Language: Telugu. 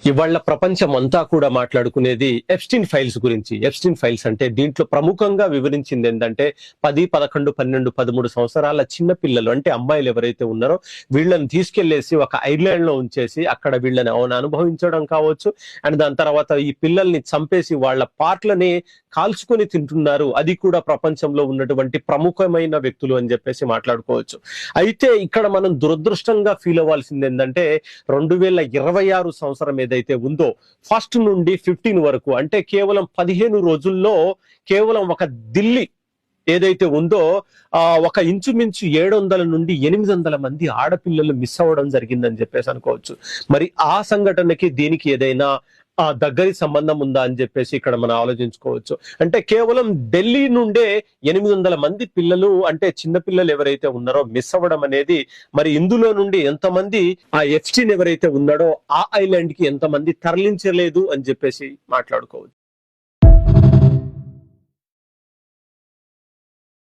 ఇవాళ ప్రపంచం అంతా కూడా మాట్లాడుకునేది ఎప్స్టీన్ ఫైల్స్ గురించి. ఎప్స్టీన్ ఫైల్స్ అంటే దీంట్లో ప్రముఖంగా వివరించింది ఏంటంటే 10, 11, 12, 13 సంవత్సరాల చిన్న పిల్లలు అంటే అమ్మాయిలు ఎవరైతే ఉన్నారో వీళ్ళని తీసుకెళ్లేసి ఒక ఐర్లాండ్ లో ఉంచేసి అక్కడ వీళ్ళని అనుభవించడం కావచ్చు. అండ్ దాని తర్వాత ఈ పిల్లల్ని చంపేసి వాళ్ళ పార్ట్లని కాల్చుకొని తింటున్నారు. అది కూడా ప్రపంచంలో ఉన్నటువంటి ప్రముఖమైన వ్యక్తులు అని చెప్పేసి మాట్లాడుకోవచ్చు. అయితే ఇక్కడ మనం దురదృష్టంగా ఫీల్ అవ్వాల్సింది ఏంటంటే 2026 సంవత్సరం ఏదైతే ఉందో ఫస్ట్ నుండి 15 వరకు అంటే కేవలం 15 రోజుల్లో కేవలం ఒక ఢిల్లీ ఏదైతే ఉందో ఒక ఇంచుమించు 700 నుండి 800 మంది ఆడపిల్లలు మిస్ అవ్వడం జరిగిందని చెప్పేసి అనుకోవచ్చు. మరి ఆ సంఘటనకి దీనికి ఏదైనా దగ్గరి సంబంధం ఉందా అని చెప్పేసి ఇక్కడ మనం ఆలోచించుకోవచ్చు. అంటే కేవలం ఢిల్లీ నుండే 800 మంది పిల్లలు అంటే చిన్న పిల్లలు ఎవరైతే ఉన్నారో మిస్ అవ్వడం అనేది, మరి ఇందులో నుండి ఎంతమంది ఆ ఎప్స్టీన్ ఎవరైతే ఉన్నాడో ఆ ఐలాండ్ కి ఎంతమంది తరలించలేదు అని చెప్పేసి మాట్లాడుకోవచ్చు.